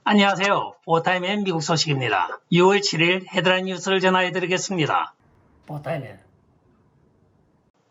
안녕하세요. 포타임의 미국 소식입니다. 6월 7일 헤드라인 뉴스를 전해드리겠습니다. 포타임의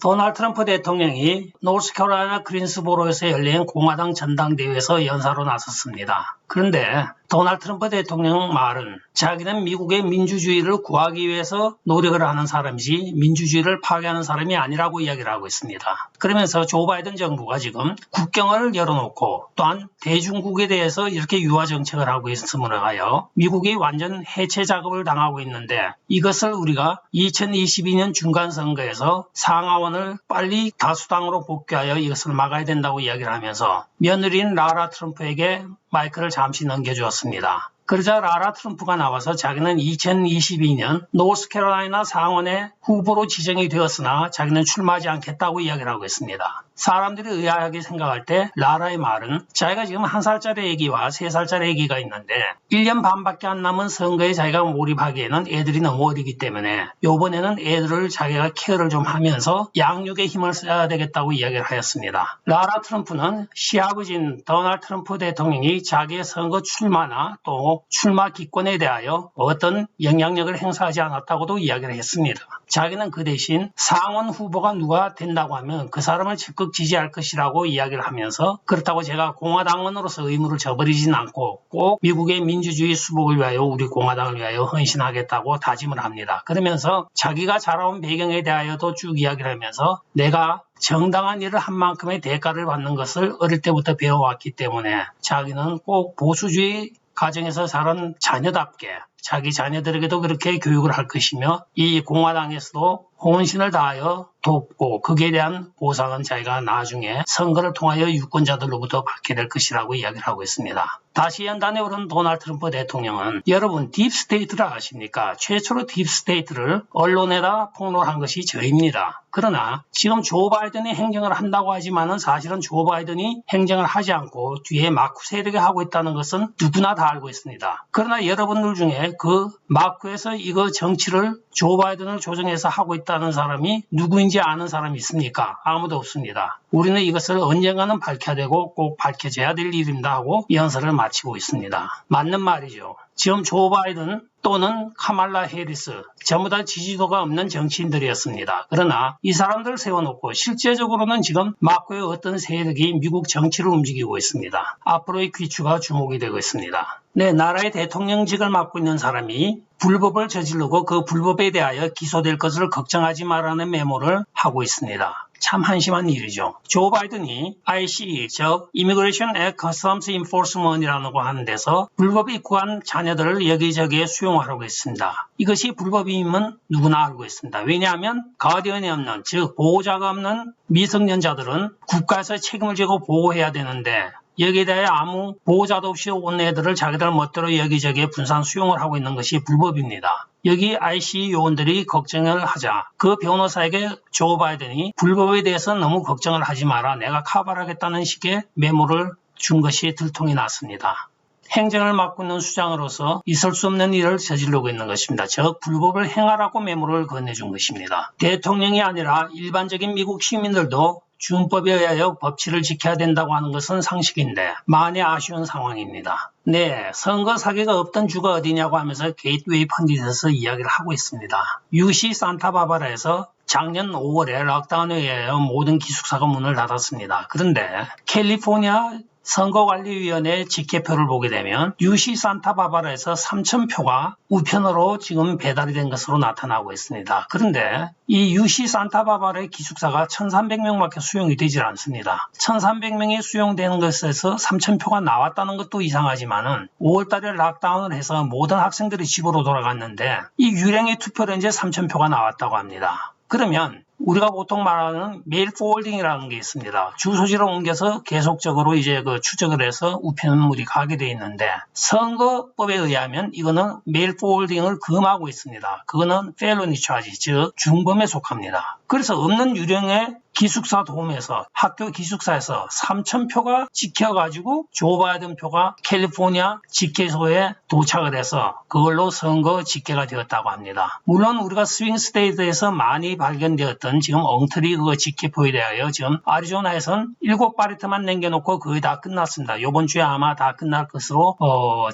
도널드 트럼프 대통령이 노스캐롤라이나 그린스보로에서 열린 공화당 전당대회에서 연사로 나섰습니다. 그런데 도널드 트럼프 대통령 말은 자기는 미국의 민주주의를 구하기 위해서 노력을 하는 사람이지 민주주의를 파괴하는 사람이 아니라고 이야기를 하고 있습니다. 그러면서 조 바이든 정부가 지금 국경을 열어놓고 또한 대중국에 대해서 이렇게 유화 정책을 하고 있음으로 하여 미국이 완전 해체 작업을 당하고 있는데 이것을 우리가 2022년 중간선거에서 상하원을 빨리 다수당으로 복귀하여 이것을 막아야 된다고 이야기를 하면서 며느리인 라라 트럼프에게 마이크를 잠시 넘겨주었습니다. 그러자 라라 트럼프가 나와서 자기는 2022년 노스캐롤라이나 상원의 후보로 지정이 되었으나 자기는 출마하지 않겠다고 이야기를 하고 있습니다. 사람들이 의아하게 생각할 때 라라의 말은 자기가 지금 1살짜리 아기와 3살짜리 아기가 있는데 1년 반밖에 안 남은 선거에 자기가 몰입하기에는 애들이 너무 어리기 때문에 이번에는 애들을 자기가 케어를 좀 하면서 양육에 힘을 써야 되겠다고 이야기를 하였습니다. 라라 트럼프는 시아버지인 도널드 트럼프 대통령이 자기의 선거 출마나 또 출마 기권에 대하여 어떤 영향력을 행사하지 않았다고도 이야기를 했습니다. 자기는 그 대신 상원 후보가 누가 된다고 하면 그 사람을 적극 지지할 것이라고 이야기를 하면서 그렇다고 제가 공화당원으로서 의무를 저버리진 않고 꼭 미국의 민주주의 수복을 위하여 우리 공화당을 위하여 헌신하겠다고 다짐을 합니다. 그러면서 자기가 자라온 배경에 대하여도 쭉 이야기를 하면서 내가 정당한 일을 한 만큼의 대가를 받는 것을 어릴 때부터 배워왔기 때문에 자기는 꼭 보수주의 가정에서 자란 자녀답게 자기 자녀들에게도 그렇게 교육을 할 것이며 이 공화당에서도 혼신을 다하여 돕고 거기에 대한 보상은 자기가 나중에 선거를 통하여 유권자들로부터 받게 될 것이라고 이야기를 하고 있습니다. 다시 연단에 오른 도널드 트럼프 대통령은 여러분 딥스테이트를 아십니까? 최초로 딥스테이트를 언론에다 폭로한 것이 저입니다. 그러나 지금 조 바이든이 행정을 한다고 하지만은 사실은 조 바이든이 행정을 하지 않고 뒤에 마크 세력이 하고 있다는 것은 누구나 다 알고 있습니다. 그러나 여러분들 중에 그 마크에서 이거 정치를 조 바이든을 조정해서 하고 있다는 사람이 누구인지 아는 사람이 있습니까? 아무도 없습니다. 우리는 이것을 언젠가는 밝혀야 되고 꼭 밝혀져야 될 일입니다 하고 연설을 마치고 있습니다. 맞는 말이죠. 지금 조 바이든 또는 카말라 해리스 전부 다 지지도가 없는 정치인들이었습니다. 그러나 이 사람들을 세워놓고 실제적으로는 지금 마크의 어떤 세력이 미국 정치를 움직이고 있습니다. 앞으로의 귀추가 주목이 되고 있습니다. 네, 나라의 대통령직을 맡고 있는 사람이 불법을 저지르고 그 불법에 대하여 기소될 것을 걱정하지 말라는 메모를 하고 있습니다. 참 한심한 일이죠. 조 바이든이 ICE, 즉 Immigration and Customs Enforcement이라는 거 하는 데서 불법 입국한 자녀들을 여기저기에 수용하라고 했습니다. 이것이 불법이면 누구나 알고 있습니다. 왜냐하면 가디언이 없는, 즉 보호자가 없는 미성년자들은 국가에서 책임을 지고 보호해야 되는데 여기에 대해 아무 보호자도 없이 온 애들을 자기들 멋대로 여기저기에 분산 수용을 하고 있는 것이 불법입니다. 여기 ICE 요원들이 걱정을 하자 그 변호사에게 조 바이든이 불법에 대해서 너무 걱정을 하지 마라. 내가 카바하겠다는 식의 메모를 준 것이 들통이 났습니다. 행정을 맡고 있는 수장으로서 있을 수 없는 일을 저지르고 있는 것입니다. 즉 불법을 행하라고 메모를 건네준 것입니다. 대통령이 아니라 일반적인 미국 시민들도 준법에 의하여 법치를 지켜야 된다고 하는 것은 상식인데 많이 아쉬운 상황입니다. 네, 선거 사기가 없던 주가 어디냐고 하면서 게이트웨이 펀디트에서 이야기를 하고 있습니다. UC 산타바바라에서 작년 5월에 락다운에 의하여 모든 기숙사가 문을 닫았습니다. 그런데 캘리포니아 선거관리위원회 직계표를 보게 되면 UC 산타바바라에서 3,000표가 우편으로 지금 배달이 된 것으로 나타나고 있습니다. 그런데 이 UC 산타바바라의 기숙사가 1,300명밖에 수용이 되질 않습니다. 1,300명이 수용되는 것에서 3,000표가 나왔다는 것도 이상하지만은 5월달에 락다운을 해서 모든 학생들이 집으로 돌아갔는데 이 유령의 투표로 이제 3,000표가 나왔다고 합니다. 그러면 우리가 보통 말하는 메일 포워딩이라는 게 있습니다. 주소지를 옮겨서 계속적으로 이제 그 추적을 해서 우편물이 가게 돼 있는데 선거법에 의하면 이거는 메일 포워딩을 금하고 있습니다. 그거는 felony charge, 즉 중범에 속합니다. 그래서 없는 유령의 기숙사 도움에서 학교 기숙사에서 3,000표가 찍혀가지고 조 바이든 표가 캘리포니아 집계소에 도착을 해서 그걸로 선거 집계가 되었다고 합니다. 물론 우리가 스윙 스테이트에서 많이 발견되었던 있던 지금 엉터리 그거 직계포에 대하여 지금 아리조나에선 7바리트만 남겨놓고 거의 다 끝났습니다. 이번 주에 아마 다 끝날 것으로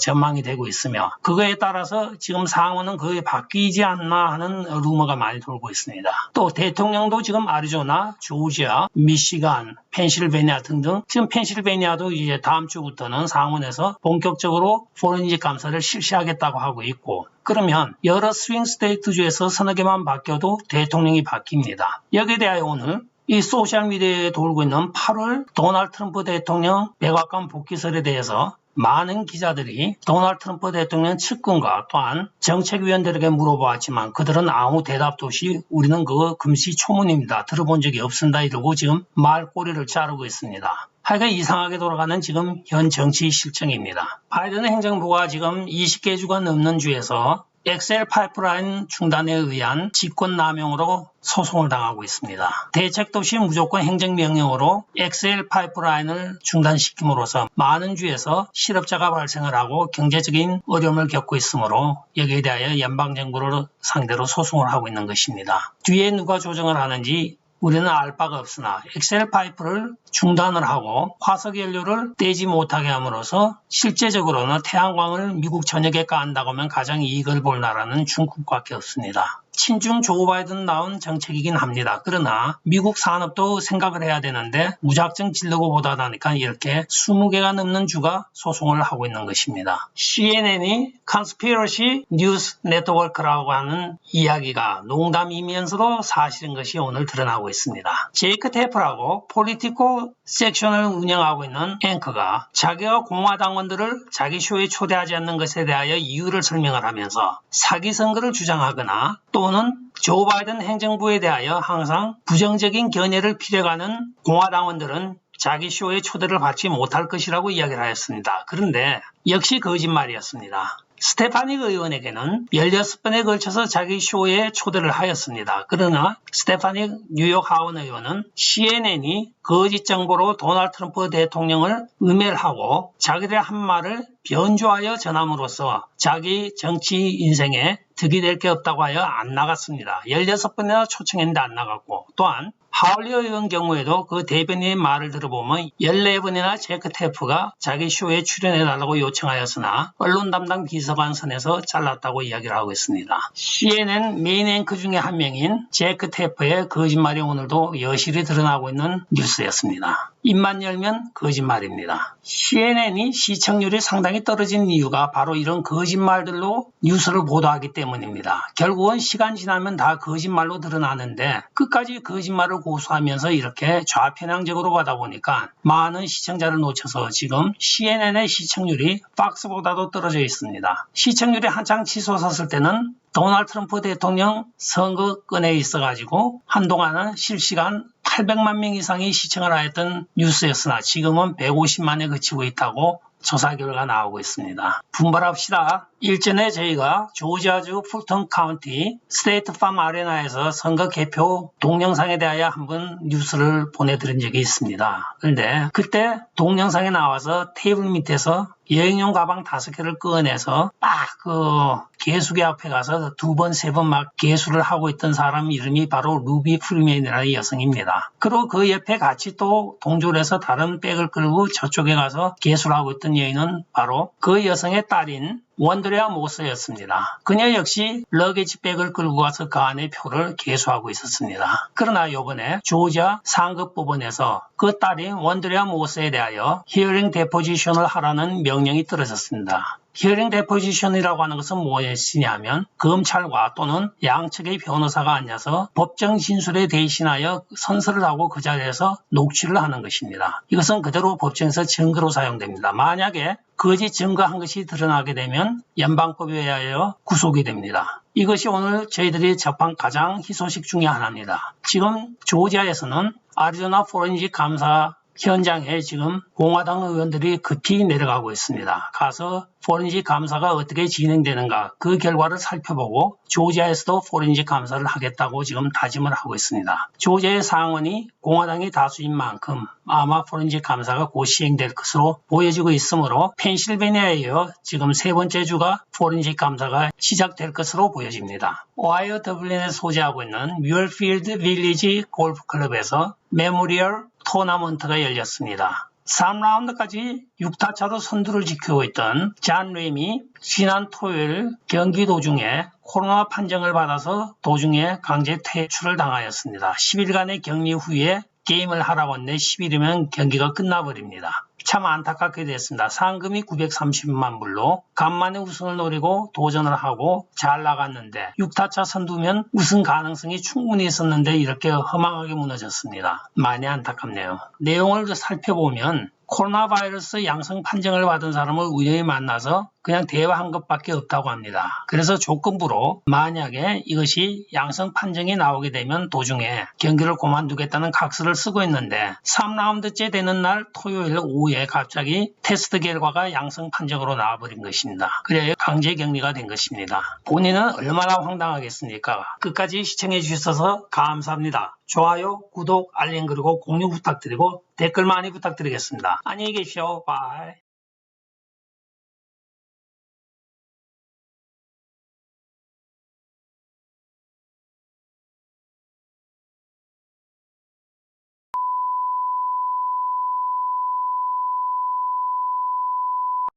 전망이 되고 있으며 그거에 따라서 지금 상황은 거의 바뀌지 않나 하는 루머가 많이 돌고 있습니다. 또 대통령도 지금 아리조나, 조지아, 미시간, 펜실베니아 등등 지금 펜실베니아도 이제 다음 주부터는 상원에서 본격적으로 포렌식 감사를 실시하겠다고 하고 있고 그러면 여러 스윙 스테이트주에서 서너 개만 바뀌어도 대통령이 바뀝니다. 여기에 대하여 오늘 이 소셜미디어에 돌고 있는 8월 도널드 트럼프 대통령 백악관 복귀설에 대해서 많은 기자들이 도널드 트럼프 대통령 측근과 또한 정책위원들에게 물어보았지만 그들은 아무 대답도 없이 우리는 그거 금시초문입니다. 들어본 적이 없습니다. 이러고 지금 말꼬리를 자르고 있습니다. 하여간 이상하게 돌아가는 지금 현 정치 실정입니다. 바이든 행정부가 지금 20개 주가 넘는 주에서 엑셀 파이프라인 중단에 의한 직권남용으로 소송을 당하고 있습니다. 대책도 없이 무조건 행정명령으로 엑셀 파이프라인을 중단시킴으로써 많은 주에서 실업자가 발생을 하고 경제적인 어려움을 겪고 있으므로 여기에 대하여 연방정부를 상대로 소송을 하고 있는 것입니다. 뒤에 누가 조정을 하는지 우리는 알 바가 없으나 엑셀 파이프를 중단을 하고 화석연료를 떼지 못하게 함으로써 실제적으로는 태양광을 미국 전역에 깐다고 하면 가장 이익을 볼 나라는 중국밖에 없습니다. 친중 조 바이든 나온 정책이긴 합니다. 그러나 미국 산업도 생각을 해야 되는데 무작정 찔르고 보다 보니까 이렇게 20개가 넘는 주가 소송을 하고 있는 것입니다. CNN이 Conspiracy News Network라고 하는 이야기가 농담이면서도 사실인 것이 오늘 드러나고 있습니다. 제이크 테프라고 폴리티코 섹션을 운영하고 있는 앵커가 자기가 공화당원들을 자기 쇼에 초대하지 않는 것에 대하여 이유를 설명을 하면서 사기 선거를 주장하거나 또는 조 바이든 행정부에 대하여 항상 부정적인 견해를 피력하는 공화당원들은 자기 쇼에 초대를 받지 못할 것이라고 이야기를 하였습니다. 그런데 역시 거짓말이었습니다. 스테파닉 의원에게는 16번에 걸쳐서 자기 쇼에 초대를 하였습니다. 그러나 스테파닉 뉴욕 하원 의원은 CNN이 거짓 정보로 도널드 트럼프 대통령을 음해하고 자기들의 한 말을 변조하여 전함으로써 자기 정치 인생에 득이 될 게 없다고 하여 안 나갔습니다. 16번이나 초청했는데 안 나갔고 또한 하울리 의원 경우에도 그 대변인의 말을 들어보면 14번이나 제크 테프가 자기 쇼에 출연해달라고 요청하였으나 언론 담당 비서관 선에서 잘랐다고 이야기를 하고 있습니다. CNN 메인 앵커 중에 한 명인 제크 테프의 거짓말이 오늘도 여실히 드러나고 있는 뉴스였습니다. 입만 열면 거짓말입니다. CNN이 시청률이 상당히 떨어진 이유가 바로 이런 거짓말들로 뉴스를 보도하기 때문입니다. 결국은 시간 지나면 다 거짓말로 드러나는데 끝까지 거짓말을 고수하면서 이렇게 좌편향적으로 가다 보니까 많은 시청자를 놓쳐서 지금 CNN의 시청률이 팍스보다도 떨어져 있습니다. 시청률이 한창 치솟았을 때는 도널드 트럼프 대통령 선거권에 있어가지고 한동안은 실시간 800만 명 이상이 시청을 하였던 뉴스였으나 지금은 150만에 그치고 있다고 조사 결과 나오고 있습니다. 분발합시다. 일전에 저희가 조지아주 풀턴 카운티 스테이트 팜 아레나에서 선거 개표 동영상에 대하여 한번 뉴스를 보내드린 적이 있습니다. 그런데 그때 동영상에 나와서 테이블 밑에서 여행용 가방 5개를 꺼내서 막 개수기 앞에 가서 2번, 3번 막 개수를 하고 있던 사람 이름이 바로 루비 프리맨이라는 여성입니다. 그리고 그 옆에 같이 또 동조를 해서 다른 백을 끌고 저쪽에 가서 개수를 하고 있던 여인은 바로 그 여성의 딸인 원드레아 모스였습니다. 그녀 역시 러게지 백을 끌고 가서 그 안에 표를 개수하고 있었습니다. 그러나 이번에 조지아 상급법원에서 그 딸인 원드레아 모스에 대하여 히어링 데포지션을 하라는 명령이 떨어졌습니다. 히어링 데포지션이라고 하는 것은 무엇이냐면 검찰과 또는 양측의 변호사가 앉아서 법정 진술에 대신하여 선서를 하고 그 자리에서 녹취를 하는 것입니다. 이것은 그대로 법정에서 증거로 사용됩니다. 만약에 거짓 증거한 것이 드러나게 되면 연방법에 의하여 구속이 됩니다. 이것이 오늘 저희들이 접한 가장 희소식 중에 하나입니다. 지금 조지아에서는 아리조나 포렌식 감사 현장에 지금 공화당 의원들이 급히 내려가고 있습니다. 가서 포렌식 감사가 어떻게 진행되는가 그 결과를 살펴보고 조지아에서도 포렌식 감사를 하겠다고 지금 다짐을 하고 있습니다. 조지아의 상원이 공화당이 다수인 만큼 아마 포렌식 감사가 곧 시행될 것으로 보여지고 있으므로 펜실베니아에 이어 지금 세 번째 주가 포렌식 감사가 시작될 것으로 보여집니다. 오하이오 더블린에 소재하고 있는 뮤얼필드 빌리지 골프클럽에서 메모리얼 토너먼트가 열렸습니다. 3라운드까지 6타차로 선두를 지키고 있던 잔 램이 지난 토요일 경기 도중에 코로나 판정을 받아서 도중에 강제 퇴출을 당하였습니다. 10일간의 격리 후에 게임을 하라고 했는데 10일이면 경기가 끝나버립니다. 참 안타깝게 됐습니다. 상금이 930만 불로 간만에 우승을 노리고 도전을 하고 잘 나갔는데 6타차 선두면 우승 가능성이 충분히 있었는데 이렇게 허망하게 무너졌습니다. 많이 안타깝네요. 내용을 살펴보면 코로나 바이러스 양성 판정을 받은 사람을 우연히 만나서 그냥 대화한 것밖에 없다고 합니다. 그래서 조건부로 만약에 이것이 양성 판정이 나오게 되면 도중에 경기를 그만두겠다는 각서를 쓰고 있는데 3라운드째 되는 날 토요일 오후에 갑자기 테스트 결과가 양성 판정으로 나와버린 것입니다. 그래야 강제 격리가 된 것입니다. 본인은 얼마나 황당하겠습니까? 끝까지 시청해 주셔서 감사합니다. 좋아요, 구독, 알림 그리고 공유 부탁드리고 댓글 많이 부탁드리겠습니다. 안녕히 계십시오. 바이.